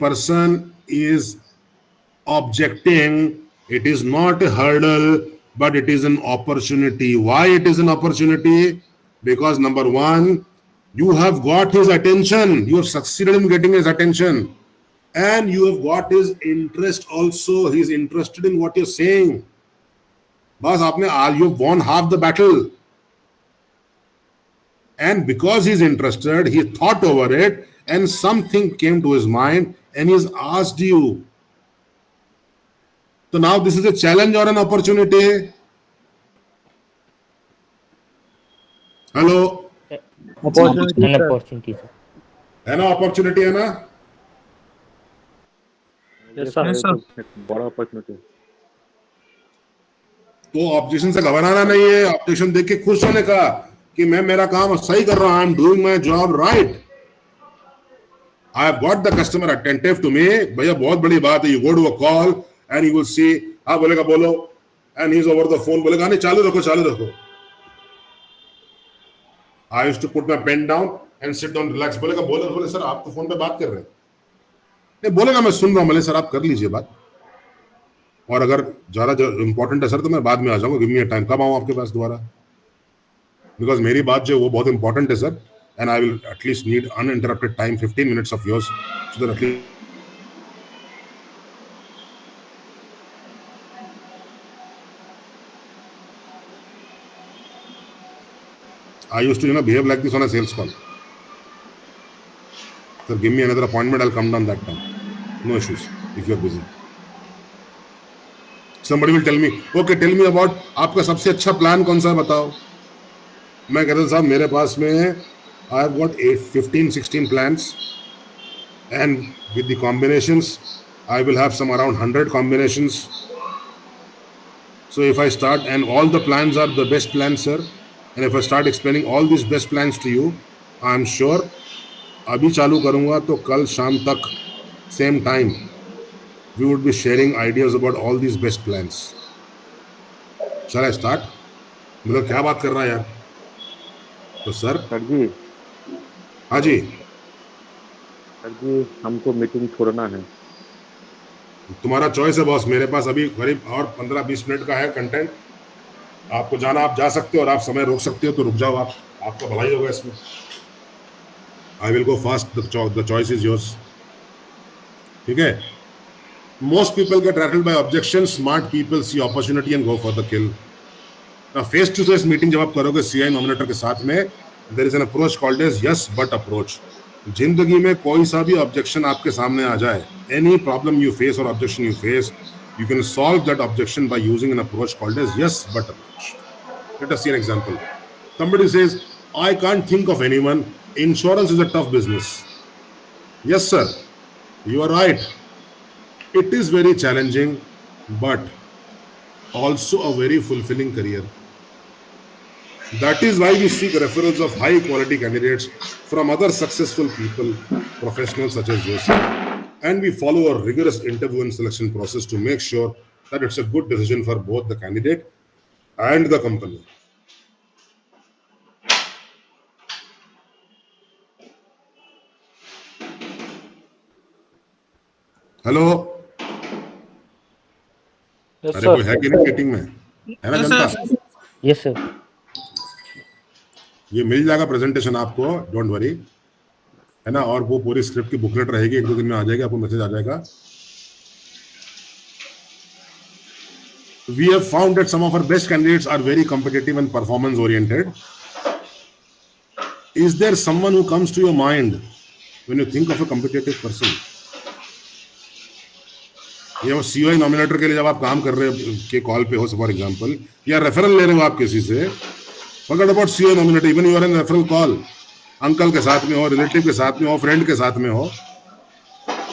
person is objecting, it is not a hurdle, but it is an opportunity. Why it is an opportunity? Because number one, you have got his attention, you have succeeded in getting his attention, and you have got his interest also. He is interested in what you're saying. Bas aapne, you've won half the battle. And because he's interested, he thought over it, and something came to his mind, and he's asked you. So now this is a challenge or an opportunity? Hello? Opportunity, An sir. opportunity, sir. है ना opportunity, है ना? Yes, sir. ये तो एक बड़ा opportunity. तो objection से घबराना नहीं है, ऑब्जेक्शन देख के खुश होने का कि मैं मेरा काम सही कर रहा हूं, I am doing my job right, I have got the customer attentive to me. भैया बहुत बड़ी बात है, you go to a call and you will see, हाँ बोलेगा बोलो, and he is over the phone, बोलेगा नहीं चालू रखो चालू रखो। I used to put my pen down and sit down relax, बोलेगा बोलो, बोले सर आप तो फोन पे बात कर रहे हैं, नहीं बोलेगा मैं सुन रहा हूं, बोले सर आप कर लीजिए बात, और अगर ज्यादा इंपॉर्टेंट है सर तो मैं बाद में आ जाऊंगा, गिव मी अ टाइम, कब आऊं आपके पास दोबारा, बिकॉज मेरी बात जो वो बहुत इंपॉर्टेंट है sir, and I will at least need uninterrupted time 15 minutes of yours, so that at least I used to, behave like this on a sales call. Sir, give me another appointment, I'll come down that time. No issues, if you're busy. Somebody will tell me, okay, tell me about आपका सबसे अच्छा plan कौन सा बताओ। मैं कहता साहब मेरे पास में I have got 15-16 plans, and with the combinations I will have some around 100 combinations. So if I start, and all the plans are the best plans, sir, and if I start explaining all these best plans to you, I am sure अभी चालू करूंगा तो कल शाम तक same time we would be sharing ideas about all these best plans. Shall I start? मतलब क्या बात कर रहा है यार? तो सर जी, हाँ जी, सर जी हमको मीटिंग छोड़ना है। तुम्हारा चॉइस है बॉस, मेरे पास अभी करीब और 15-20 मिनट का है कंटेंट, आपको जाना आप जा सकते हो, और आप समय रोक सकते हो तो रुक जाओ, आप, आपका भलाई होगा इसमें। I will go fast, the choice is yours. ठीक है, most people get rattled by objection, smart people see opportunity and go for the kill. Now face to face meeting जब आप करोगे सीआई नॉमिनेटर के साथ में, there is an approach called as yes but approach. जिंदगी में कोई सा भी ऑब्जेक्शन आपके सामने आ जाए, एनी प्रॉब्लम यू फेस और objection you face, you can solve that objection by using an approach called as yes but approach. Let us see an example. Somebody says, I can't think of anyone, insurance is a tough business. Yes sir, you are right, it is very challenging, but also a very fulfilling career. That is why we seek referrals of high quality candidates from other successful people, professionals such as yourself, and we follow a rigorous interview and selection process to make sure that it's a good decision for both the candidate and the company. Hello, Yes, अरे कोई है sir. कि नहीं meeting में, है ना जनता? Yes, sir. ये मिल जाएगा प्रेजेंटेशन आपको, डोंट वरी, है ना, और वो पूरी स्क्रिप्ट की बुकलेट रहेगी, 1-2 दिन में आ जाएगी, आपको मैसेज आ जाएगा। We have found that some of our best candidates are very competitive and performance oriented. Is there someone who comes to your mind when you think of a competitive person? ये वो COI nominator के लिए जब आप काम कर रहे हो के कॉल पे हो, फॉर एग्जांपल, या रेफरल ले रहे हो आप किसी से, forget about COI nominator, even you are in referral call, uncle के साथ में हो, रिलेटिव के साथ में हो, फ्रेंड के साथ में हो,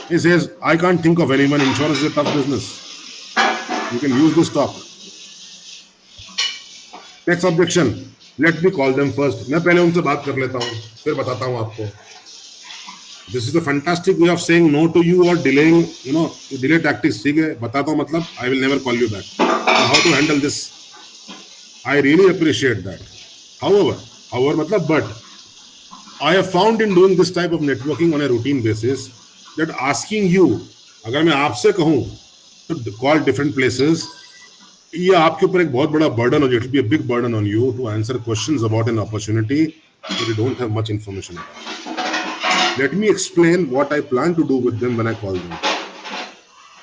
he says I can't think of anyone, insurance is a tough business, you can use this talk. Next objection, let me call them first, मैं पहले उनसे बात कर लेता हूँ फिर बताता हूँ आपको। This is a fantastic way of saying no to you or delaying, delay tactics, ठीक है, बताता हूँ मतलब I will never call you back. Now, how to handle this? I really appreciate that. However मतलब but I have found in doing this type of networking on a routine basis that asking you, अगर मैं आपसे कहूं to call different places, ये आपके ऊपर एक बहुत बड़ा burden हो, it will be a big burden on you to answer questions about an opportunity that you don't have much information about. Let me explain what I plan to do with them when I call them.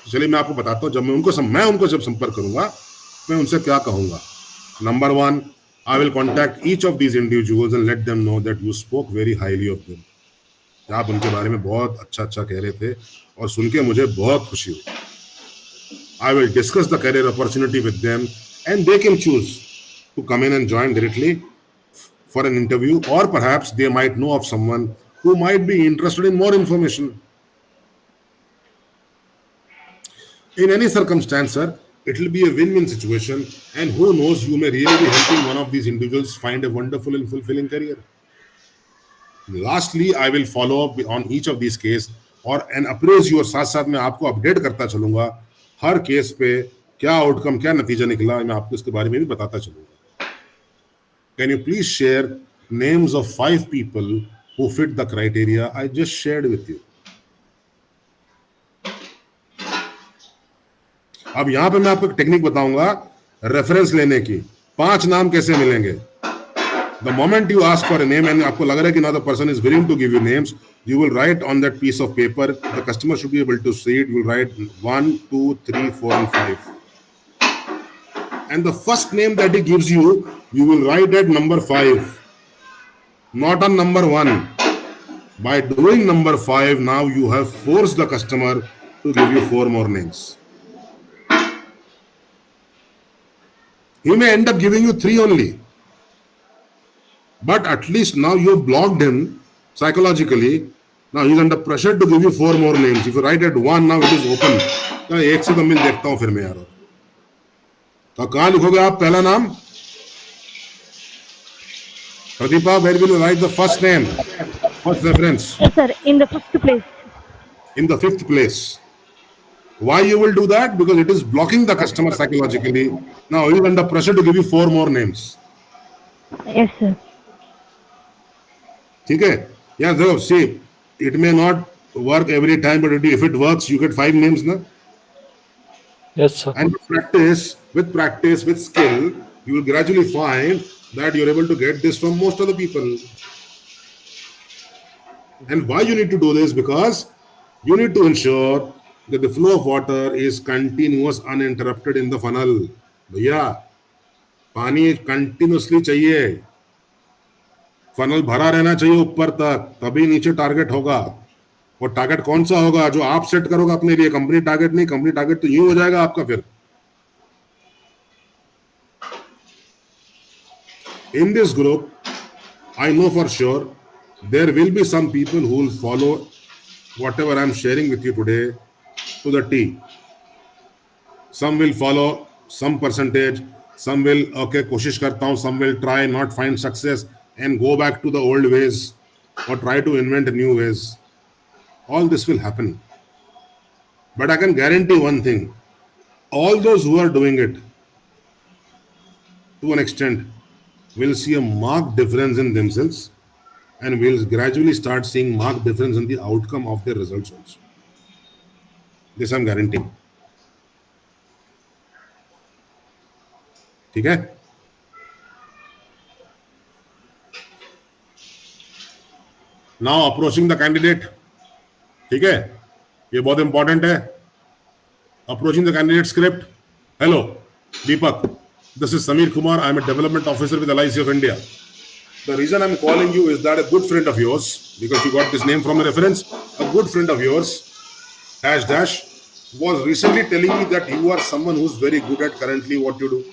चलिए मैं आपको बताता हूँ, जब मैं उनको जब संपर्क करूंगा मैं उनसे क्या कहूंगा. Number 1, I will contact each of these individuals and let them know that you spoke very highly of them. आप उनके बारे में बहुत अच्छा कह रहे थे और सुन के मुझे बहुत खुशी हुई. I will discuss the career opportunity with them and they can choose to come in and join directly for an interview, or perhaps they might know of someone who might be interested in more information. In any circumstance, sir, it will be a win-win situation, and who knows, you may really be helping one of these individuals find a wonderful and fulfilling career. Lastly, I will follow up on each of these cases और and appraise you, और साथ साथ मैं आपको update करता चलूंगा हर case पे क्या आउटकम, क्या नतीजा निकला, मैं आपको इसके बारे में भी बताता चलूंगा. Can you please share names of 5 people who fit the criteria I just shared with you? अब यहां पे मैं आपको एक टेक्निक बताऊंगा रेफरेंस लेने की. 5 नाम कैसे मिलेंगे. The moment you ask for a name and आपको लग रहा है कि now the person is willing to give you names, you will write on that piece of paper. The customer should be able to see it. You will write 1, 2, 3, 4, and 5. And the first name that he gives you, you will write at number 5, not on number 1. By doing number 5, now you have forced the customer to give you 4 more names. He may end up giving you 3 only. But at least now you've blocked him psychologically. Now he's under pressure to give you 4 more names. If you write at 1, now it is open. तो एक से कम देखता हूं फिर मैं यार. तो कहां लिखोगे आप पहला नाम. Pratipha, where will you write the first name? First reference. Yes, sir. In the 5th place. In the 5th place. Why you will do that? Because it is blocking the customer psychologically. Now he's under pressure to give you 4 more names. Yes, sir. ठीक है. Yeah, so see, it may not work every time, but if it works, you get 5 names, na? Yes, sir. And with practice, with skill, you will gradually find that you're able to get this from most of the people. And why you need to do this? Because you need to ensure that the flow of water is continuous, uninterrupted in the funnel. भैया, पानी continuously चाहिए. Funnel भरा रहना चाहिए ऊपर तक, तभी नीचे टारगेट होगा. और टारगेट कौन सा होगा? जो आप सेट करोगे अपने लिए. कंपनी टारगेट नहीं. कंपनी टारगेट तो यूं हो जाएगा आपका फिर. In this group, I know for sure there will be some people who will follow whatever I'm sharing with you today to the T. Some will follow some percentage. Some will, okay, कोशिश करता हूं. Some will try, not find success and go back to the old ways or try to invent new ways. All this will happen. But I can guarantee one thing. All those who are doing it to an extent will see a marked difference in themselves and will gradually start seeing marked difference in the outcome of their results also. This I'm guaranteeing. ठीक है. Now approaching the candidate. ठीक है, ये बहुत important है. Approaching the candidate script. Hello, Deepak. This is Samir Kumar. I'm a development officer with LIC of India. The reason I'm calling you is that a good friend of yours, because you got this name from a reference, a good friend of yours, dash, was recently telling me that you are someone who's very good at currently what you do.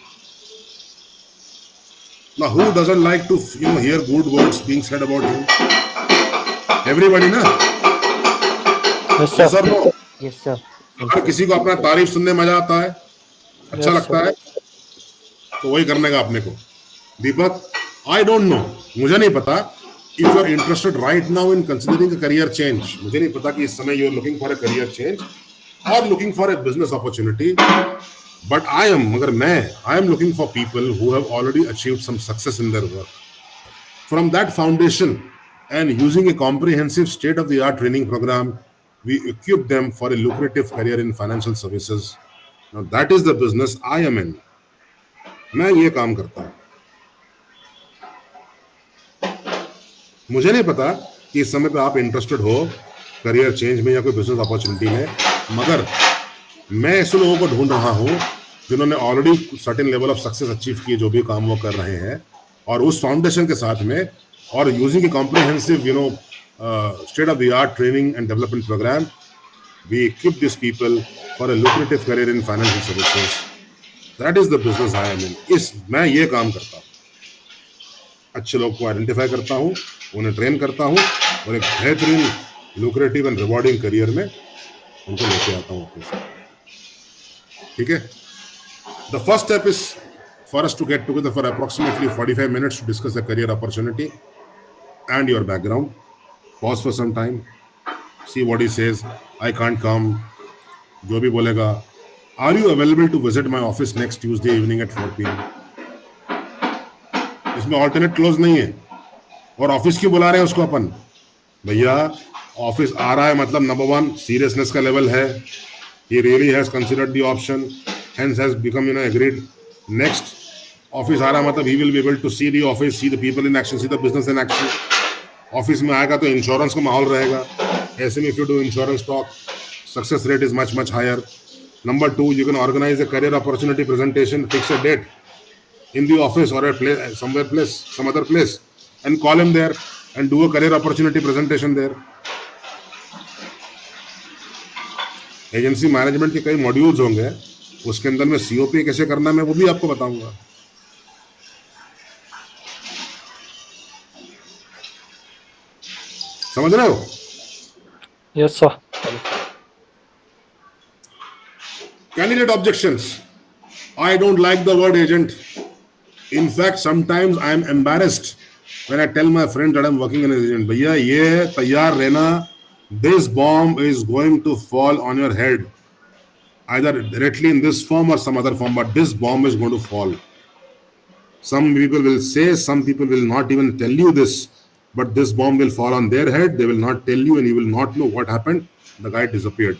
Now, who doesn't like to hear good words being said about you? Everybody, na? Yes, sir. Yes or no? Yes, sir. अगर किसी को अपना तारीफ सुनने में मजा आता है, अच्छा लगता है, तो वही करने का अपने को. दीपक, I don't know, मुझे नहीं पता if you are interested right now in considering a career change. मुझे नहीं पता कि इस समय you are looking for a career change or looking for a business opportunity. But I am looking for people who have already achieved some success in their work. From that foundation and using a comprehensive state-of-the-art training program, we equip them for a lucrative career in financial services. Now that is the business I am in. मैं ये काम करता हूं. मुझे नहीं पता कि इस समय पे आप इंटरेस्टेड हो करियर चेंज में या कोई बिजनेस अपॉर्चुनिटी में, मगर मैं ऐसे लोगों को ढूंढ रहा हूं जिन्होंने already certain level of success achieve किए जो भी काम वो कर रहे हैं, और उस फाउंडेशन के साथ में और using a comprehensive state of the art training and development programme, we equip this people for a lucrative career in financial services. That is the business I am in. मैं ये काम करता हूँ. अच्छे लोग को आइडेंटिफाई करता हूँ, उन्हें ट्रेन करता हूँ और एक बेहतरीन लुक्रेटिव एंड रिवॉर्डिंग करियर में उनको लेके आता हूँ अपने साथ. ठीक है. The first step is for us to get together for approximately 45 minutes to discuss the career opportunity and your background. Pause for some time. See what he says. I can't come. जो भी बोलेगा. Are you available to visit my office next Tuesday evening at 4 p.m.? इसमें alternate clause नहीं है. और office क्यों बुला रहे हैं उसको अपन? भैया ऑफिस आ रहा है मतलब नंबर वन सीरियसनेस का लेवल है. He really has considered the option, hence has become agreed. Next, office आ रहा मतलब he will be able to see the office, see the people in action, see the business in action. Office में आएगा तो insurance का माहौल रहेगा. ऐसे में if you do insurance talk, success rate is much higher. Number two, you can organize a career opportunity presentation, fix a date in the office or a place, some other place, and call him there and do a career opportunity presentation there. Agency management के कई modules होंगे, उसके अंदर में COP कैसे करना है मैं वो भी आपको बताऊंगा. समझ रहे हो? Yes, sir. Candidate objections. I don't like the word agent. In fact, sometimes I am embarrassed when I tell my friend that I'm working as an agent. भैया ये तैयार रहना, this bomb is going to fall on your head, either directly in this form or some other form, but this bomb is going to fall. Some people will say, some people will not even tell you this, but this bomb will fall on their head. They will not tell you and you will not know what happened. The guy disappeared.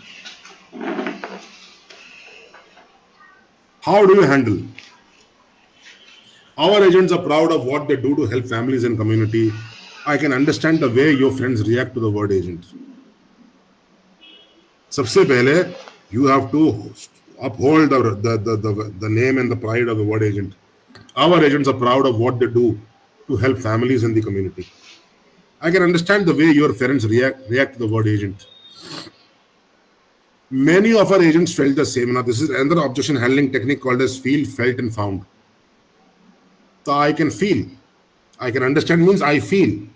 How do you handle? Our agents are proud of what they do to help families and community. I can understand the way your friends react to the word agent. सबसे पहले you have to uphold the name and the pride of the word agent. Our agents are proud of what they do to help families in the community. I can understand the way your friends react to the word agent. Many of our agents felt the same. Now this is another objection handling technique called as feel, felt and found. So I can feel, I can understand means I feel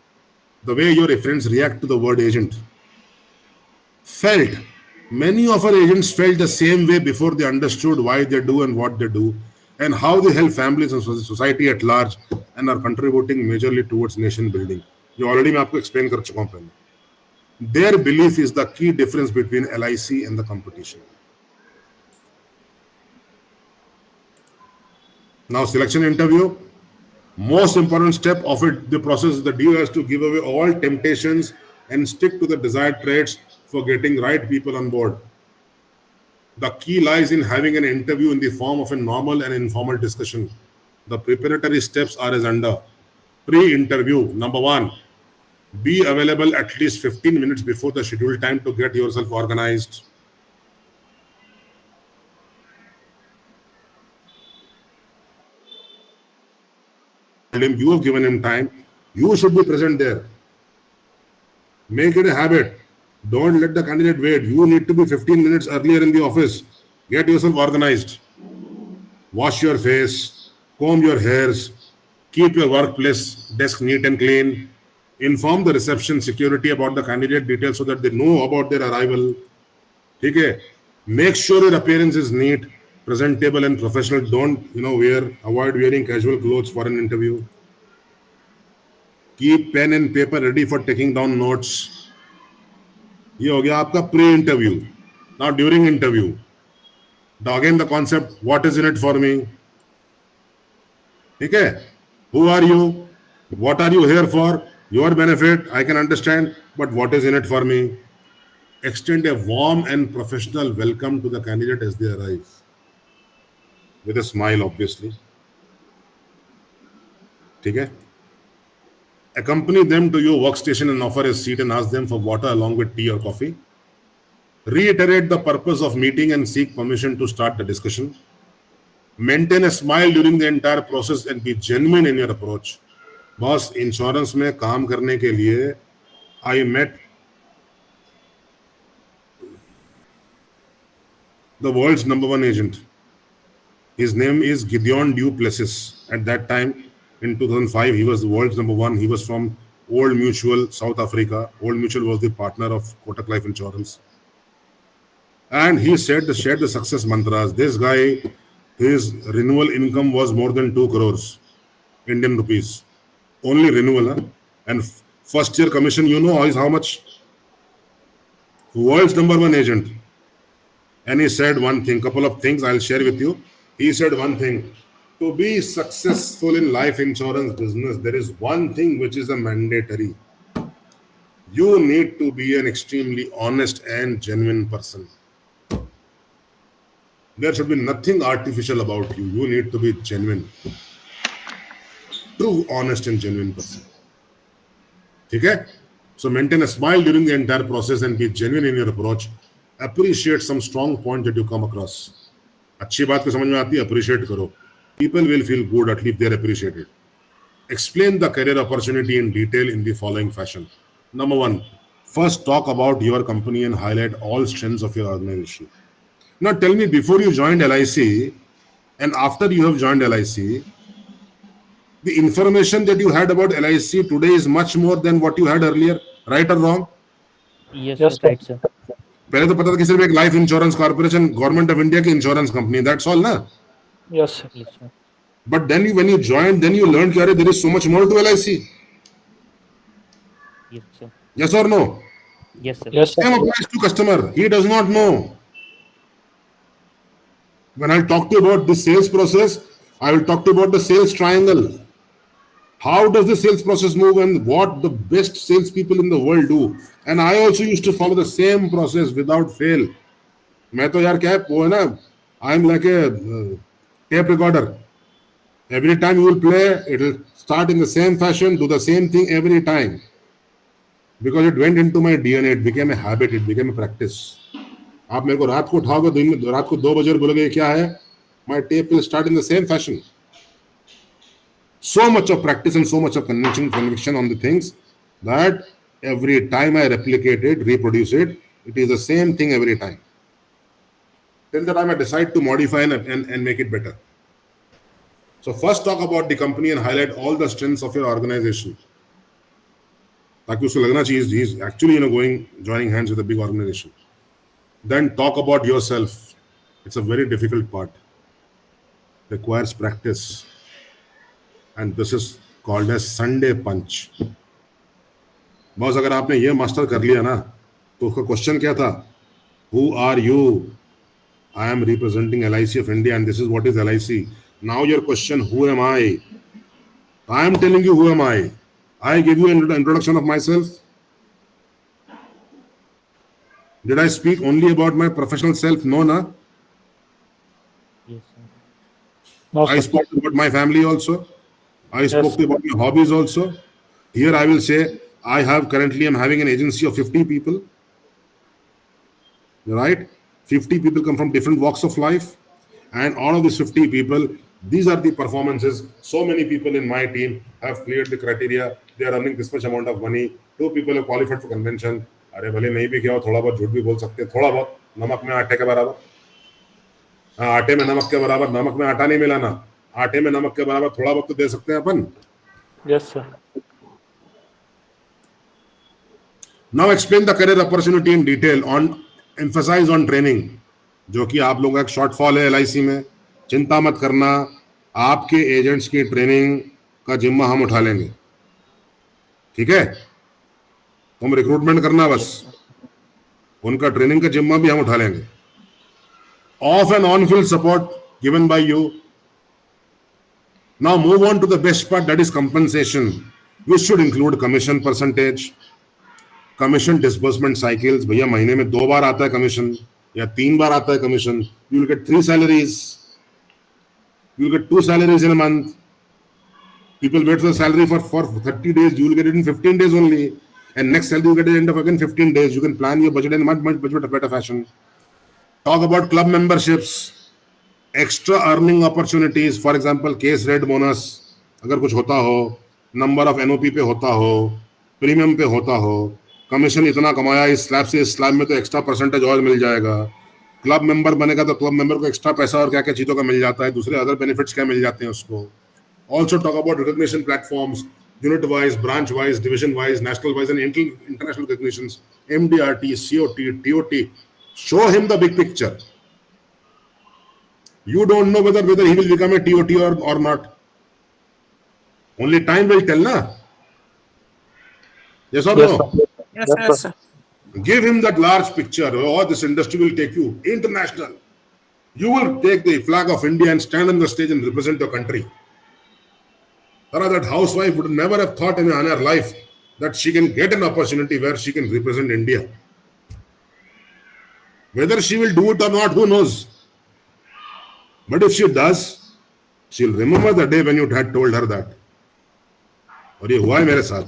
the way your friends react to the word agent. Felt. Many of our agents felt the same way before they understood why they do and what they do and how they help families and society at large and are contributing majorly towards nation building. जो already मैं आपको explain कर चुका हूँ पहले. Their belief is the key difference between LIC and the competition. Now selection interview. Most important step of it, the process is the DO has to give away all temptations and stick to the desired traits for getting right people on board. The key lies in having an interview in the form of a normal and informal discussion. The preparatory steps are as under. Pre-interview. Number one, be available at least 15 minutes before the scheduled time to get yourself organized. You have given him time. You should be present there. Make it a habit. Don't let the candidate wait. You need to be 15 minutes earlier in the office. Get yourself organized. Wash your face. Comb your hairs. Keep your workplace desk neat and clean. Inform the reception security about the candidate details so that they know about their arrival. Okay? Make sure your appearance is neat, presentable and professional. Don't avoid wearing casual clothes for an interview. Keep pen and paper ready for taking down notes. ये हो गया आपका pre-interview. Now during interview, again the concept, what is in it for me? ठीक है? Who are you? What are you here for? Your benefit, I can understand, but what is in it for me? extend a warm and professional welcome to the candidate as they arrive. With a smile, obviously. ठीक है? Accompany them to your workstation and offer a seat and ask them for water along with tea or coffee. Reiterate the purpose of meeting and seek permission to start the discussion. Maintain a smile during the entire process and be genuine in your approach. Boss, insurance में काम करने के लिए I met the world's #1 agent. His name is Gideon Du Plessis. At that time, in 2005, he was the world's #1. He was from Old Mutual, South Africa. Old Mutual was the partner of Kotak Life Insurance. And he shared the success mantras. This guy, his renewal income was more than 2 crores Indian rupees. Only renewal. Huh? And first year commission, you know is how much? World's #1 agent. And he said one thing, couple of things I'll share with you. He said one thing. To be successful in life insurance business, there is one thing which is a mandatory. You need to be an extremely honest and genuine person. There should be nothing artificial about you. You need to be genuine. True, honest and genuine person. Okay? So maintain a smile during the entire process and be genuine in your approach. Appreciate some strong point that you come across. अच्छी बात को समझ में आती है, appreciate करो. People will feel good at least they are appreciated. Explain the career opportunity in detail in the following fashion. Number 1, first talk about your company and highlight all strengths of your organization. Now tell me, before you joined LIC and after you have joined LIC, the information that you had about LIC today is much more than what you had earlier, right or wrong? Yes, Yes, sir. right, sir. पहले तो पता था कि सिर्फ एक life insurance corporation government of India की insurance company, that's all ना. Yes, sir. Yes, sir. But then when you joined, then you learned that there is so much more to LIC. Yes, sir. Yes or no? Yes, sir. Yes, Same sir. applies to customer. He does not know. When I talk to you about the sales process, I will talk to you about the sales triangle. How does the sales process move and what the best salespeople in the world do? And I also used to follow the same process without fail. मैं तो यार क्या है वो है ना, I am like a tape recorder. Every time you will play, it will start in the same fashion, do the same thing every time. Because it went into my DNA, it became a habit, it became a practice. आप मेरे को रात को उठाओगे, दिन में रात को 2 बजे और बोलोगे ये क्या है, my tape will start in the same fashion. So much of practice and so much of conviction on the things that every time I replicate it, reproduce it, it is the same thing every time. Till the time I decide to modify and make it better. So first talk about the company and highlight all the strengths of your organization. ताकि उसको लगना चाहिए he is actually joining hands with a big organization. Then talk about yourself. It's a very difficult part. Requires practice. And this is called as Sunday punch. Boss अगर आपने ये master कर लिया ना, तो उसका क्वेश्चन क्या था? Who are you? I am representing LIC of India and this is what is LIC. Now your question, who am I? I am telling you who am I. I give you an introduction of myself. Did I speak only about my professional self? No, na. Yes, sir. No, I sir. spoke about my family also. I spoke about my hobbies also. Here I will say I am having an agency of 50 people. Right? 50 people come from different walks of life. And all of these 50 people, these are the performances. So many people in my team have cleared the criteria. They are earning this much amount of money. 2 people have qualified for convention. अरे भले नहीं भी किया हो, थोड़ा बहुत झूठ भी बोल सकते हैं, थोड़ा बहुत नमक में आटे के बराबर. हाँ, आटे में नमक के बराबर, नमक में आटा नहीं मिलाना. आटे में नमक के बराबर थोड़ा बहुत तो दे सकते हैं अपन. Yes, sir. Now explain the career opportunity in detail. Emphasize on training. जो कि आप लोगों का एक शॉर्टफॉल है LIC में. चिंता मत करना, आपके एजेंट्स की ट्रेनिंग का जिम्मा हम उठा लेंगे. ठीक है, तुम रिक्रूटमेंट करना बस, उनका ट्रेनिंग का जिम्मा भी हम उठा लेंगे. Off and on field support given by you. Now move on to the best part, that is compensation, which should include commission percentage, commission disbursement cycles, भैया महीने में 2 बार आता है कमीशन या 3 बार आता है commission, you will get 3 salaries, you will get 2 salaries in a month. People wait for the salary for 30 days, you will get it in 15 days only, and next salary you get at the end of again 15 days. You can plan your budget in much better fashion. Talk about club memberships, extra earning opportunities, for example case rate bonus अगर कुछ होता हो, number of NOP पे होता हो, premium पे होता हो, कमीशन इतना कमाया इस स्लैब से इस स्लैब में तो एक्स्ट्रा परसेंटेज और मिल जाएगा, क्लब मेंबर बनेगा तो क्लब मेंबर को एक्स्ट्रा पैसा और क्या क्या चीजों का मिल जाता है, दूसरे अदर बेनिफिट्स क्या मिल जाते हैं उसको. Also talk about recognition platforms, unit wise, branch wise, division wise, national wise and international recognitions, MDRT, COT, TOT. Show him the big picture. You don't know whether he will become a TOT or not. Only time will tell, na? Yes or Yes, no? sir. Yes, sir. Give him that large picture. Oh, this industry will take you international. You will take the flag of India and stand on the stage and represent your country. Tara, that housewife would never have thought in her life that she can get an opportunity where she can represent India. Whether she will do it or not, who knows? But if she does, she'll remember the day when you had told her that. और ये हुआ है मेरे साथ.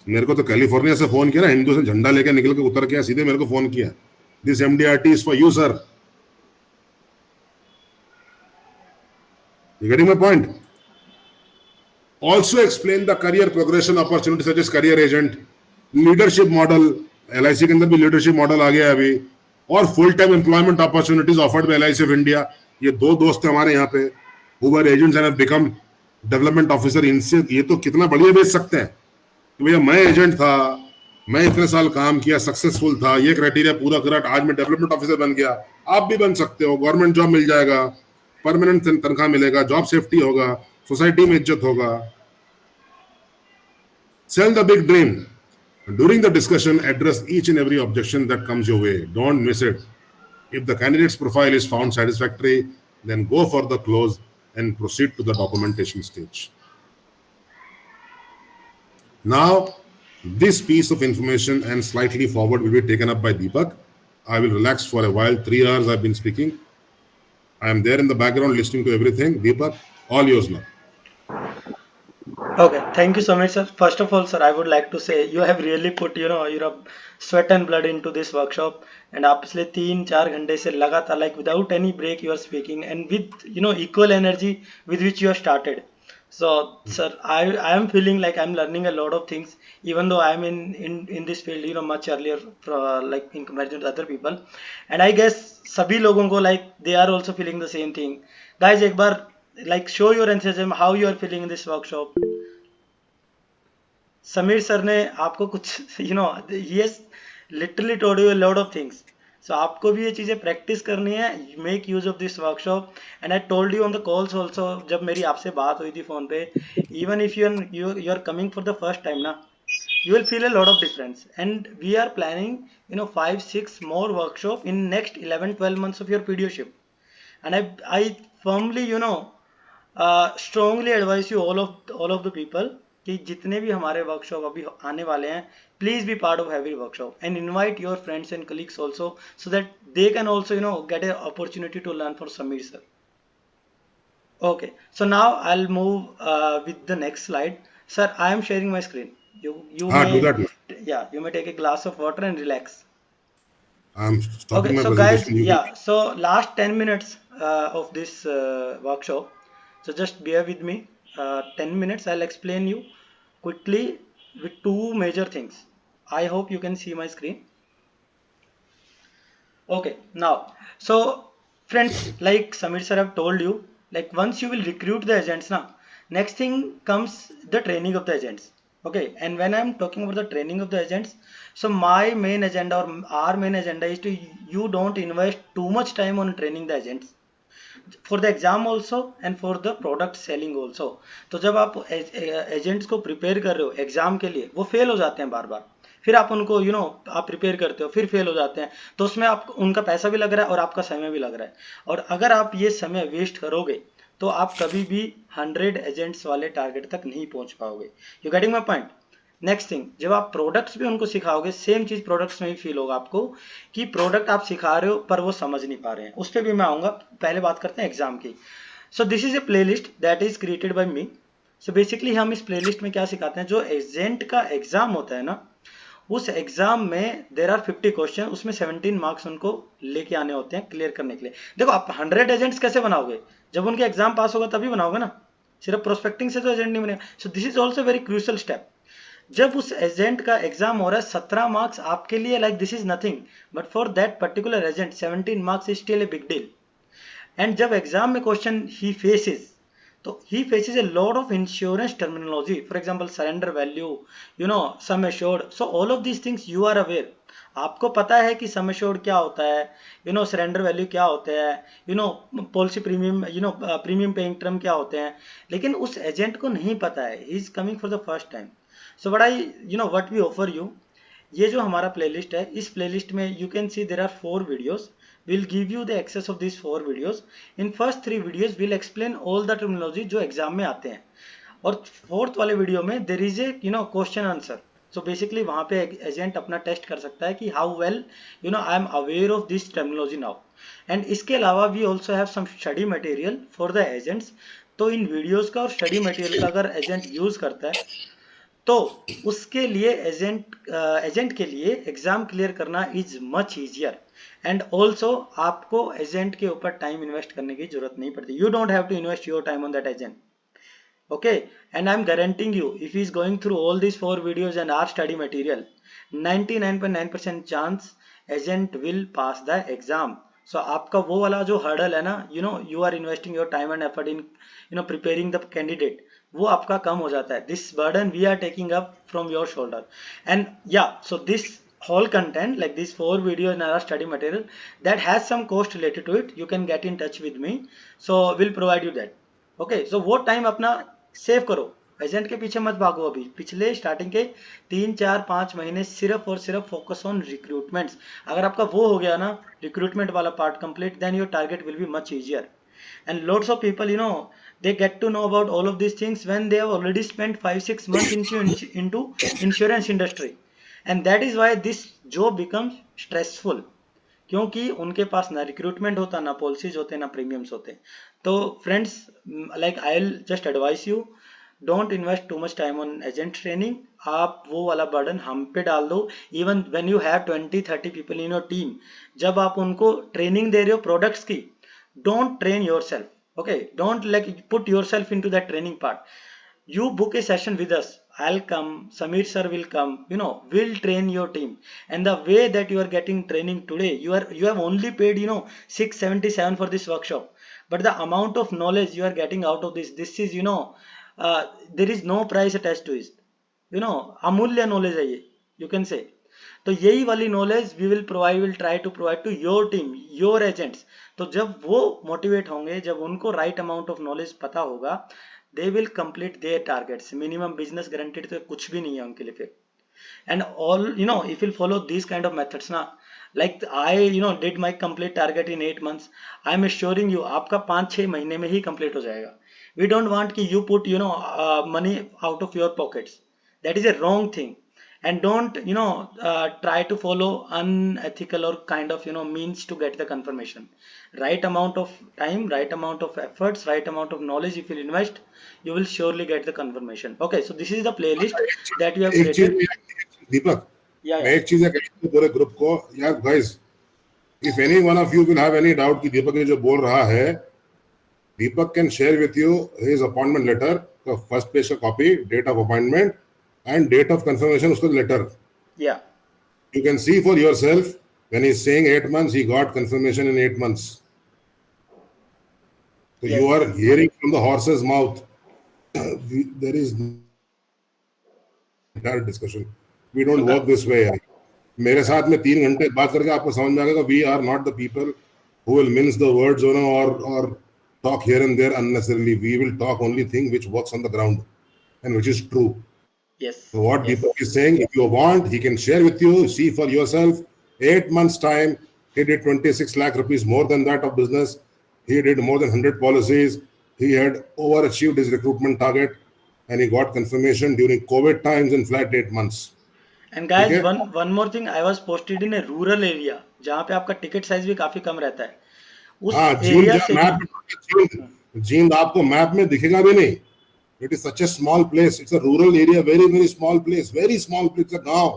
मेरे को तो California से फोन किया ना, हिंदू से झंडा लेके निकल के उतर गया, सीधे मेरे को फोन किया, this MDRT is for you, sir. You getting my point? Also explain the career progression opportunities such as career agent, leadership model. LIC के अंदर भी leadership model आ गया है अभी, और full time employment opportunities offered by LIC of India. ये 2 दोस्त हैं हमारे यहाँ पे, who were agents and have become development officer. इनसे ये तो कितना बढ़िया बेच सकते हैं कि भैया मैं एजेंट था, मैं इतने साल काम किया, सक्सेसफुल था, ये क्राइटेरिया पूरा करा, आज मैं डेवलपमेंट ऑफिसर बन गया. आप भी बन सकते हो, गवर्नमेंट जॉब मिल जाएगा, परमानेंट तनख्वाह मिलेगा, जॉब सेफ्टी होगा, सोसाइटी में इज्जत होगा. Sell the big dream. During the discussion, address each and every objection that comes your way. Don't miss it. If the candidate's profile is found satisfactory, then go for the close and proceed to the documentation stage. Now, this piece of information and slightly forward will be taken up by Deepak. I will relax for a while. 3 hours I've been speaking. I am there in the background listening to everything. Deepak, all yours now. Okay, thank you so much, sir. First of all, sir, I would like to say you have really put, your sweat and blood into this workshop, and आप पिछले 3-4 घंटे से लगातार, like without any break, you are speaking, and with equal energy with which you have started. So, sir, I am feeling like I'm learning a lot of things, even though I'm in this field, much earlier, like in comparison to other people, and I guess सभी लोगों को like they are also feeling the same thing. Guys, एक बार like show your enthusiasm, how you are feeling in this workshop. Sameer sir ने आपको कुछ he has literally told you a lot of things. So आपको भी ये चीज़ें practice करनी है. Make use of this workshop. And I told you on the calls also, जब मेरी आपसे बात हुई थी फोन पे, even if you are coming for the first time ना, you will feel a lot of difference. And we are planning 5-6 more workshop in next 11-12 months of your PDOship. And I firmly strongly advise you all of the people कि जितने भी हमारे workshop अभी आने वाले हैं, please be part of every workshop and invite your friends and colleagues also, so that they can also get a opportunity to learn for Sameer sir. Okay, so now I'll move with the next slide. Sir, I am sharing my screen. You Do may that. you may take a glass of water and relax. I'm stopping Okay, my so guys, presentation. You so last 10 minutes of this workshop, so just bear with me. 10 minutes I'll explain you quickly with 2 major things. I hope you can see my screen. Okay, now, so friends, like Samir sir have told you, like once you will recruit the agents now, next thing comes the training of the agents. Okay, and when I'm talking about the training of the agents, so my main agenda or our main agenda is to you don't invest too much time on training the agents for the exam also and for the product selling also. तो जब आप agents को prepare कर रहे हो exam के लिए, वो फेल हो जाते हैं बार बार, फिर आप उनको आप प्रिपेयर करते हो, फिर फेल हो जाते हैं, तो उसमें आप उनका पैसा भी लग रहा है और आपका समय भी लग रहा है. और अगर आप ये समय वेस्ट करोगे तो आप कभी भी 100 एजेंट्स वाले टारगेट तक नहीं पहुंच पाओगे. You getting my point? Next thing, जब आप प्रोडक्ट्स भी उनको सिखाओगे, सेम चीज प्रोडक्ट्स में भी फील होगा आपको कि प्रोडक्ट आप सिखा रहे हो पर वो समझ नहीं पा रहे हैं। उस पर भी मैं आऊंगा, पहले बात करते हैं एग्जाम की। सो this is a playlist that is created by me. So basically हम इस प्लेलिस्ट में क्या सिखाते हैं, जो एजेंट का एग्जाम होता है ना, उस एग्जाम में देर आर 50 क्वेश्चन, उसमें 17 मार्क्स उनको लेके आने होते हैं क्लियर करने के लिए। देखो आप 100 एजेंट्स कैसे बनाओगे, जब उनके एग्जाम पास होगा तभी बनाओगे ना, सिर्फ प्रोस्पेक्टिंग से तो एजेंट नहीं बनेगा। सो this is also very crucial step. जब उस एजेंट का एग्जाम हो रहा है, 17 मार्क्स आपके लिए like this is nothing, but for that particular agent 17 marks is still a big deal. And जब एग्जाम में क्वेश्चन ही फेसेस, तो he faces a lot of insurance terminology, for example surrender value, you know, sum assured. So all of these things you are aware, आपको पता है कि sum assured क्या होता है, you know, surrender value क्या होता है, you know, policy premium, you know, premium paying term क्या होते हैं, लेकिन उस एजेंट को नहीं पता है, he is coming for the first time. So what I, you know, what we offer you, ये जो हमारा प्लेलिस्ट है, इस प्लेलिस्ट में you can see there are 4 videos. We'll give you the access of these 4 videos. In first 3 videos we'll explain all the terminology जो exam में आते हैं, और 4th वाले वीडियो में there is a, you know, question answer. So basically वहाँ पे agent अपना टेस्ट कर सकता है कि how well, you know, I am aware of this terminology now. And इसके अलावा we also have some study material for the agents. तो इन वीडियोस का और स्टडी मटेरियल का अगर एजेंट यूज करता है तो उसके लिए एजेंट के लिए एग्जाम क्लियर करना is much easier. And also आपको एजेंट के ऊपर टाइम इन्वेस्ट करने की जरूरत नहीं पड़ती, you don't have to invest your time on that agent, okay. And I am guaranteeing you, if he is going through all this 4 videos and our study material, 99.9% chance agent will pass the exam. So आपका वो वाला जो hurdle है ना, you know, you are investing your time and effort in, you know, preparing the candidate, वो आपका कम हो जाता है। This burden we are taking up from your shoulder. And yeah, so this whole content like these 4 videos in our study material that has some cost related to it, you can get in touch with me, so we'll provide you that, okay। so वो time अपना save करो, agent के पीछे मत भागो। अभी पिछले starting के 3-4-5 महीने सिर्फ और सिर्फ फोकस ऑन रिक्रूटमेंट्स। अगर आपका वो हो गया ना, रिक्रूटमेंट वाला part complete, then your target will be much easier. And lots of people, you know, they get to know about all of these things when they have already spent 5-6 months into insurance industry, and that is why this job becomes stressful, क्योंकि उनके पास ना recruitment होता, ना policies होते, ना premiums होते। तो friends, like I will just advice you, don't invest too much time on agent training. आप वो वाला बर्डन हम पे डाल दो। Even when you have 20-30 people in your team, जब आप उनको ट्रेनिंग दे रहे हो प्रोडक्ट्स की, don't train yourself, okay, don't like put yourself into that training part. You book a session with us, I'll come, Samir sir will come, you know, we'll train your team. And the way that you are getting training today, you have only paid, you know, 677 for this workshop, but the amount of knowledge you are getting out of this is, you know, there is no price attached to it, you know, amulya knowledge है ये, you can say। तो यही वाली knowledge we will try to provide to your team, your agents. तो जब वो motivate होंगे, जब उनको राइट अमाउंट ऑफ नॉलेज पता होगा, they will complete their targets. Minimum business guaranteed तो कुछ भी नहीं है उनके लिए फिर। And all, you know, if will follow this kind of methods ना, like I, you know, did my complete target in 8 months, I am assuring you आपका 5-6 महीने में ही कंप्लीट हो जाएगा। वी डोंट वांट कि you put, you know, money out of your pockets, that is a wrong thing. And don't, you know, try to follow unethical or kind of, you know, means to get the confirmation. Right amount of time, right amount of efforts, right amount of knowledge if you invest, you will surely get the confirmation, okay। so this is the playlist that you have created। Deepak, yeah, मैं एक चीज कहता हूं पूरे group को, यार guys, if any one of you will have any doubt कि दीपक ने जो बोल रहा है, Deepak can share with you his appointment letter का फर्स्ट पेज का copy, date of appointment and date of confirmation, उसका letter, yeah, you can see for yourself when he's saying 8 months, he got confirmation in 8 months. So yes, you are hearing from the horse's mouth. There is entire discussion. We don't work this way. मेरे साथ में 3 घंटे बात करके आपको समझ में आ जाएगा, we are not the people who will mince the words, you know, or talk here and there unnecessarily. We will talk only thing which works on the ground and which is true. yes, So what yes, Deepak is saying, if you want, he can share with you, see for yourself. 8 months time, he did 26 lakh rupees more than that of business. He did more than 100 policies. He had overachieved his recruitment target, and he got confirmation during COVID times in flat 8 months. And guys ठीक है? One more thing, I was posted in A rural area जहाँ पे आपका ticket size भी काफी कम रहता है, उस हाँ, एरिया से भी जींद आपको मैप में दिखेगा भी नहीं. It is such a small place. It's a rural area, very very small place, very small place. It's a गांव.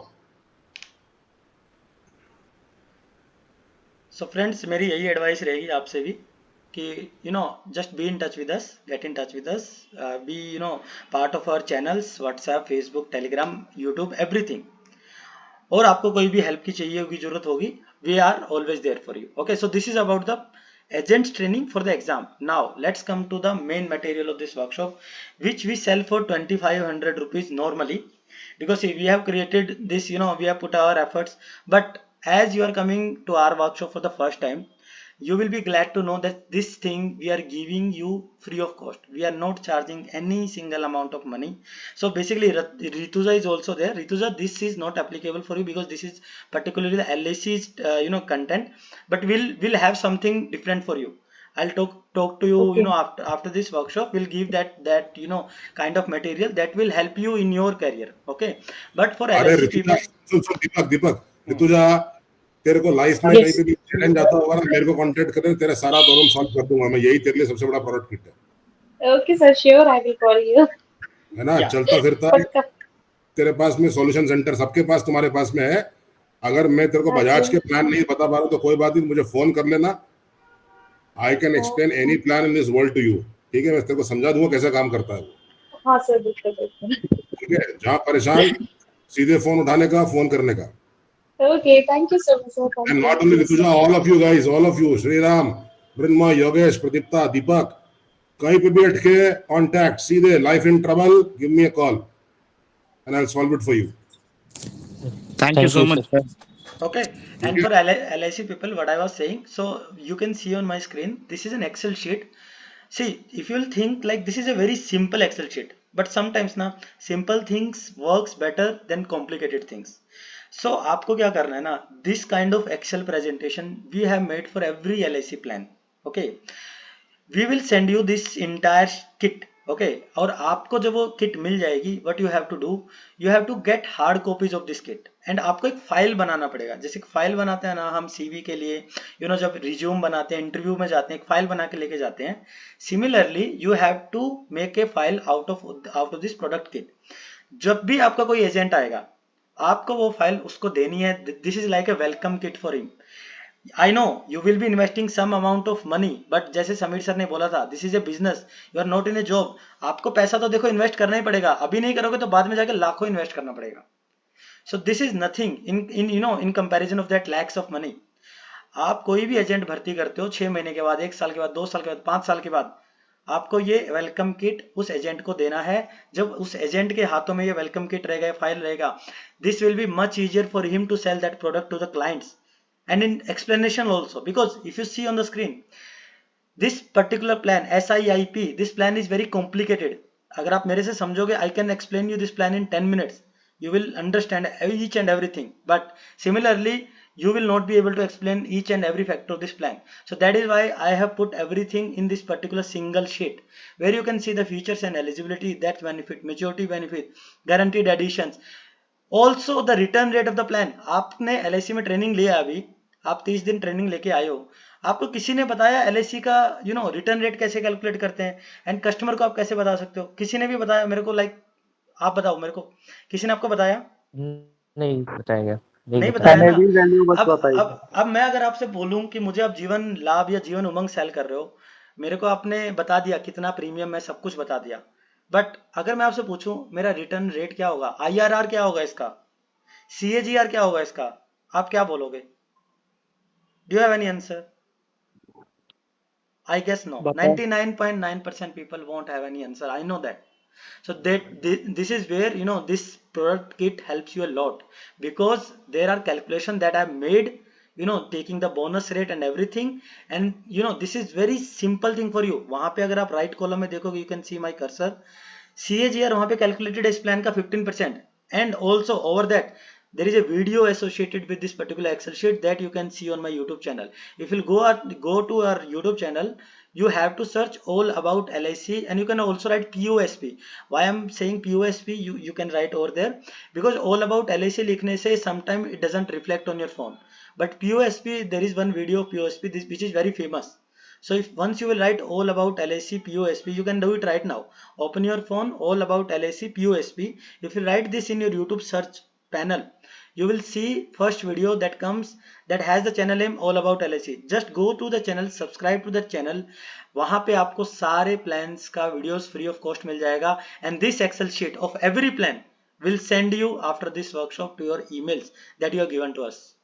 सो फ्रेंड्स मेरी यही एडवाइस रहेगी आपसे भी कि just be in touch with us, get in touch with us, be part of our channels, WhatsApp, Facebook, Telegram, YouTube, everything. और आपको कोई भी हेल्प की चाहिए होगी, जरूरत होगी, we are always there for you. Okay, so this is about the agents training for the exam. Now let's come to the main material of this workshop, which we sell for 2500 rupees normally, because we have created this, we have put our efforts. But as you are coming to our workshop for the first time, you will be glad to know that this thing we are giving you free of cost. We are not charging any single amount of money. So basically Rituja is also there. Rituja, this is not applicable for you because this is particularly the LIC's content, but we'll have something different for you. I'll talk to you, Okay. after this workshop. We'll give that kind of material that will help you in your career. Okay, but for अरे LIC Rutuja, people, सुन दीपक, ऋतुजा, तेरे को life में Yes. कहीं पे भी challenge आता होगा ना, मेरे को कांटेक्ट करें, तेरा सारा प्रॉब्लम सॉल्व कर दूंगा मैं. यही तेरे लिए सबसे बड़ा प्रोडक्ट किट है. Okay, sir. Sure, I will call you. है ना? Yeah. चलता फिरता Pakka. तेरे पास में सॉल्यूशन सेंटर सबके पास, तुम्हारे पास में है. अगर मैं तेरे को बजाज के प्लान नहीं बता पा रहा हूँ तो कोई बात नहीं, मुझे फोन कर लेना. I can explain any plan in this world to you. ठीक है, मैं तेरे को समझा दूंगा कैसे काम करता है वो. हाँ सर, बिल्कुल. ठीक है, जहाँ परेशान सीधे फोन उठाने का, फोन करने का. Okay, thank you so much, sir. Thank And you. not only Rituja, all of you guys, all of you, Shriram, Brindma, Yogesh, Pradipta, Deepak, कहीं पे भी अटके, contact, सीधे, life in trouble, give me a call, and I'll solve it for you. Thank you so much. sir. okay. And for LIC people, what I was saying, so you can see on my screen, this is an Excel sheet. See, if you'll think like this is a very simple Excel sheet, but sometimes ना simple things works better than complicated things. So आपको क्या करना है ना, this kind of Excel presentation we have made for every LIC plan. Okay, we will send you this entire kit. Okay, और आपको जब वो किट मिल जाएगी, what you have to do, you have to get hard copies of this kit. And आपको एक file बनाना पड़ेगा. जैसे file बनाते हैं ना हम CV के लिए, जब रिज्यूम बनाते हैं, इंटरव्यू में जाते हैं, एक फाइल बना के लेके जाते हैं. Similarly you have to make a file out of this product kit. जब भी आपका कोई एजेंट आएगा, आपको वो फाइल उसको देनी है. This is like a welcome kit for him. I know you will be investing some amount of money, but जैसे समीर सर ने बोला था, this is a business, you are not in a job. आपको पैसा तो देखो इन्वेस्ट करना ही पड़ेगा. अभी नहीं करोगे तो बाद में जाके लाखों इन्वेस्ट करना पड़ेगा. So this is nothing in comparison of that lakhs of money. आप कोई भी एजेंट भर्ती करते हो 6 महीने के बाद, 1 साल के बाद, 2 साल के बाद, 5 साल के बाद, आपको ये वेलकम किट उस एजेंट को देना है. जब उस एजेंट के हाथों में ये वेलकम किट रहेगा, फाइल रहेगा, this will be much easier for him to sell that product to the clients. And in explanation also, because if you see on the screen, this particular plan SIIP, this plan is very complicated. अगर आप मेरे से समझोगे, I can explain you this plan in 10 minutes. You will understand each and everything. But similarly, you will not be able to explain each and every factor of this plan. So that is why I have put everything in this particular single sheet, where you can see the features and eligibility, death benefit, maturity benefit, guaranteed additions. Also the return rate of the plan. आपने LIC में training लिया, अभी आप 30 दिन training लेके आए हो, आपको किसी ने बताया LIC का रिटर्न रेट कैसे कैलकुलेट करते हैं, एंड कस्टमर को आप कैसे बता सकते हो? किसी ने भी बताया मेरे को? लाइक आप बताओ मेरे को, किसी ने आपको बताया? नहीं बताएगा, नहीं बताया ना. Added value बस बताइए. अब मैं अगर आपसे बोलूं कि मुझे आप जीवन लाभ या जीवन उमंग सेल कर रहे हो, मेरे को आपने बता दिया कितना प्रीमियम है, सब कुछ बता दिया. बट अगर मैं आपसे पूछूं मेरा रिटर्न रेट क्या होगा, IRR क्या होगा इसका, CAGR क्या होगा इसका, आप क्या बोलोगे? Do you have any answer? I guess no. 99.9% people won't have any answer. I know that. So this is where this product kit helps you a lot, because there are calculations that I made, taking the bonus rate and everything, and this is very simple thing for you. वहाँ पे अगर आप right column में देखोगे, you can see my cursor, CAGR वहाँ पे calculated इस plan का 15%, and also over that there is a video associated with this particular Excel sheet that you can see on my YouTube channel. If you go to our YouTube channel, you have to search all about LIC, and you can also write POSP. Why I'm saying POSP, you can write over there, because all about LIC लिखने से sometimes it doesn't reflect on your phone. But POSP, there is one video of POSP which is very famous. So if once you will write all about LIC POSP, you can do it right now. Open your phone, all about LIC POSP. If you write this in your YouTube search panel, you will see first video that comes that has the channel name all about LIC. Just go to the channel, subscribe to the channel. वहाँ पे आपको सारे plans का videos free of cost मिल जाएगा, and this Excel sheet of every plan will send you after this workshop to your emails that you are given to us.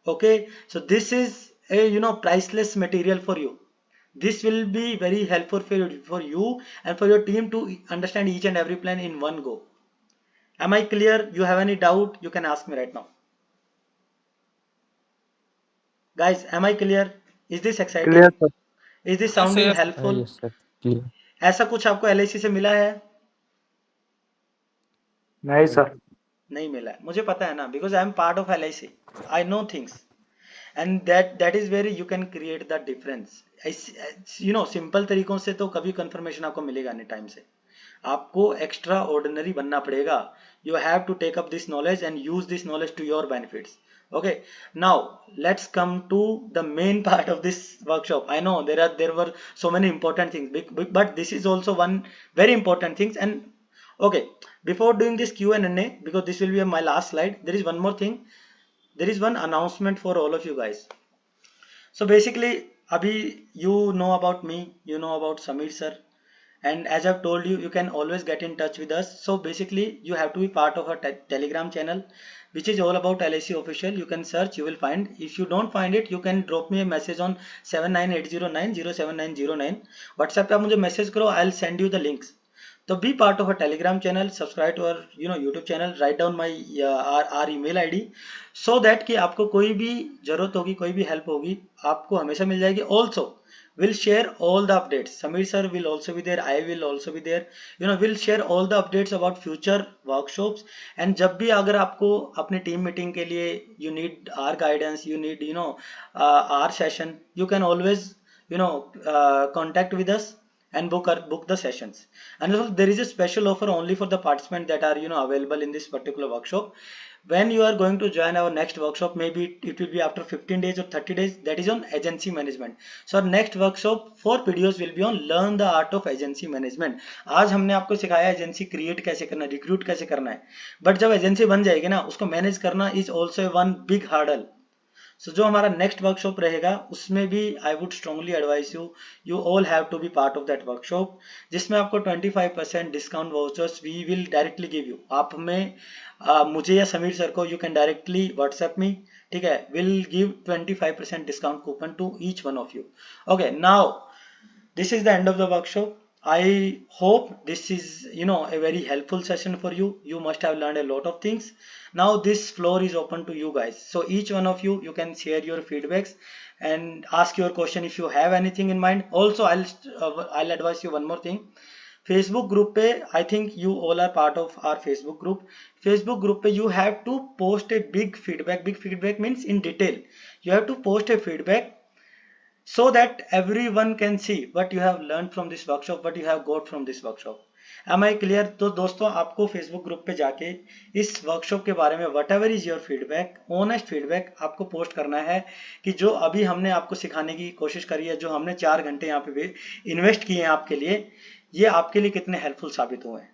Okay, so this is a priceless material for you. This will be very helpful for you and for your team to understand each and every plan in one go. Am I clear? You have any doubt? You can ask me right now. Guys, am I clear? Is this exciting? Clear, sir. Is this sounding helpful? Yes, sir. Clear. ऐसा कुछ आपको LIC से मिला है? नहीं sir. नहीं मिला है. मुझे पता है ना, because I am part of LIC. I know things. And that is where you can create the difference. Simple तरीकों से तो कभी कंफर्मेशन आपको मिलेगा नहीं टाइम से. आपको एक्स्ट्रा ऑर्डिनरी बनना पड़ेगा. You have to take up this knowledge and use this knowledge to your benefits. Okay, now let's come to the main part of this workshop. I know there were so many important things, but this is also one very important thing. And okay, before doing this Q&A, because this will be my last slide, there is one more thing. There is one announcement for all of you guys. So basically, abhi you know about me, you know about Samir sir, and as I've told you, you can always get in touch with us. So basically, you have to be part of our Telegram channel, which is all about LIC official. You can search, you will find. If you don't find it, you can drop me a message on 79809079909. WhatsApp पे आप मुझे message करो, I'll send you the links. So be part of our Telegram channel, subscribe to our YouTube channel, write down my our email ID, so that कि आपको कोई भी जरूरत होगी, कोई भी help होगी, आपको हमेशा मिल जाएगी. Also, we'll share all the updates. Samir sir will also be there. I will also be there. We'll share all the updates about future workshops. And जब भी अगर आपको अपने team meeting के लिए you need our guidance, you need our session, you can always contact with us and book the sessions. And also there is a special offer only for the participants that are available in this particular workshop. When you are going to join our next workshop, maybe it will be after 15 days or 30 days, that is on agency management. So our next workshop 4 videos will be on learn the art of agency management. आज हमने आपको सिखाया agency create कैसे करना है, recruit कैसे करना है, बट जब एजेंसी बन जाएगी ना, उसको मैनेज करना is also one big hurdle. So जो हमारा नेक्स्ट वर्कशॉप रहेगा उसमें भी I would strongly advise you all have to be part of that workshop, जिसमें आपको 25% discount vouchers we will directly give you. आप हमें मुझे या समीर सर को you can directly WhatsApp me, ठीक है, will give 25% discount coupon to each one of you. Okay, now this is the end of the workshop. I hope this is a very helpful session for you. You must have learned a lot of things. Now this floor is open to you guys, so each one of you can share your feedbacks and ask your question if you have anything in mind. Also I'll advise you one more thing. Facebook group पे, I think you all are part of our Facebook group. Facebook group पे you have to post a big feedback. Big feedback means in detail. You have to post a feedback so that everyone can see what you have learned from this workshop, what you have got from this workshop. Am I clear? तो दोस्तों आपको Facebook group पे जाके इस workshop के बारे में whatever is your feedback, honest feedback आपको पोस्ट करना है कि जो अभी हमने आपको सिखाने की कोशिश करी है, जो हमने 4 घंटे यहाँ पे इन्वेस्ट किए हैं आपके लिए, ये आपके लिए कितने हेल्पफुल साबित हुए हैं.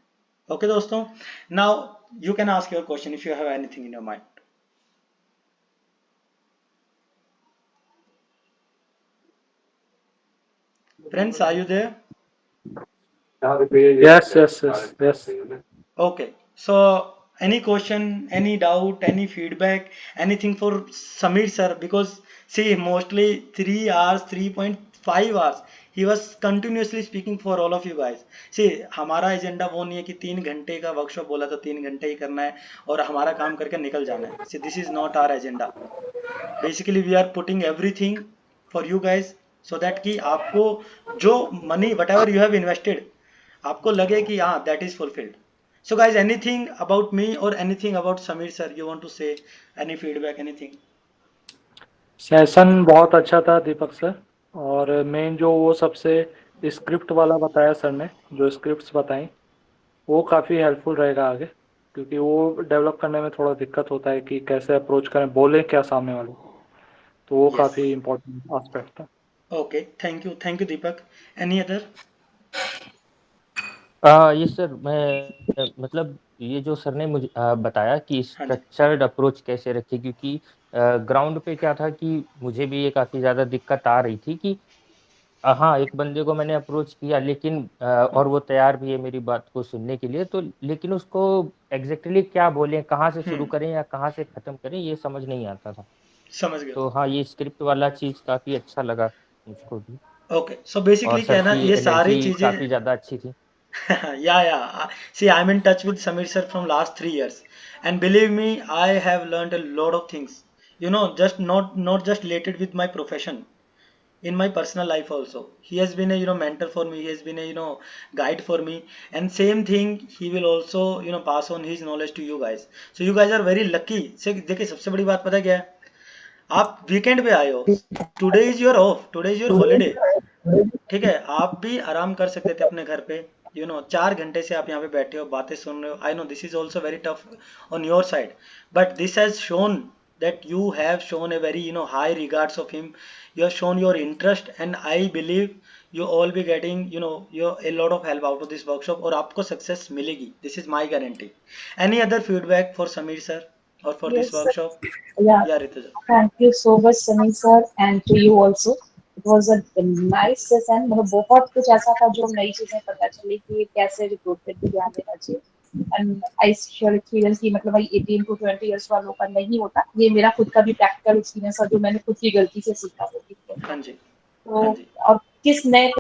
ओके दोस्तों, now you can ask your question if you have anything in your mind. Friends, are you there? Yes. Okay. So, any question, any doubt, any feedback, anything for Samir sir? Because see, mostly 3 hours, 3.5 hours, he was continuously speaking for all of you guys. See, हमारा agenda वो नहीं है कि 3 घंटे का workshop बोला तो 3 घंटे ही करना है और हमारा काम करके निकल जाना है. See, this is not our agenda. Basically, we are putting everything for you guys. So that कि आपको जो money whatever you have invested आपको लगे कि हाँ that is fulfilled. So guys, anything about me or anything about Samir sir you want to say? Any feedback, anything? Session बहुत अच्छा था दीपक सर, और मेन जो वो सबसे स्क्रिप्ट वाला बताया सर ने, जो स्क्रिप्ट्स बताई वो काफ़ी हेल्पफुल रहेगा आगे, क्योंकि वो डेवलप करने में थोड़ा दिक्कत होता है कि कैसे अप्रोच करें, बोलें क्या सामने वाले को, तो वो Yes. काफ़ी इम्पोर्टेंट एस्पेक्ट था। Okay, thank you Deepak. Any other? ये सर मैं मतलब ये जो सर ने मुझे बताया कि हाँ जी। स्ट्रक्चर्ड अप्रोच कैसे रखें, क्योंकि ग्राउंड पे क्या था कि मुझे भी ये काफ़ी ज़्यादा दिक्कत आ रही थी कि हाँ, एक बंदे को मैंने अप्रोच किया, लेकिन और वो तैयार भी है मेरी बात को सुनने के लिए, तो लेकिन उसको एग्ज़ैक्टली क्या बोलें, कहाँ से शुरू करें या कहाँ से ख़त्म करें, ये समझ नहीं आता था। समझ गया। तो हाँ, ये स्क्रिप्ट वाला चीज़ काफ़ी अच्छा लगा मुझको भी, Okay, so और basically क्या सर है ना, की ये सारी एनर्जी चीजें काफ़ी ज़्यादा अच्छी थी। yeah. See, I'm in touch with Samir sir from last 3 years, and believe me, I have learned a lot of things. You know, just not just related with my profession, in my personal life also. He has been a mentor for me. He has been a guide for me, and same thing he will also pass on his knowledge to you guys. So you guys are very lucky. से देखिए सबसे बड़ी बात पता क्या है, आप weekend पे आए हो, today is your of, today is your holiday, ठीक है, आप भी आराम कर सकते थे अपने घर पे, 4 घंटे से आप यहाँ पे बैठे हो, बातें सुन रहे हो। I know this is also very tough on your side, but this has shown that you have shown a very high regards of him. You have shown your interest, and I believe you all be getting a lot of help out of this workshop, और आपको success मिलेगी, this is my guarantee. Any other feedback for Samir sir or for this Yes, sir. workshop? Yeah. Rituja. Thank you so much, Samir sir, and to you also. It was a nice session. मतलब बहुत कुछ ऐसा था जो नई चीजें पता चली कि कैसे रिक्रूटमेंट पे ध्यान देना चाहिए। And I share experience कि मतलब भाई 18 to 20 years वालों का नहीं होता। ये मेरा खुद का भी प्रैक्टिकल एक्सपीरियंस है जो मैंने खुद की गलती से सीखा होगी। हाँ जी, तो हाँ जी। और किस नए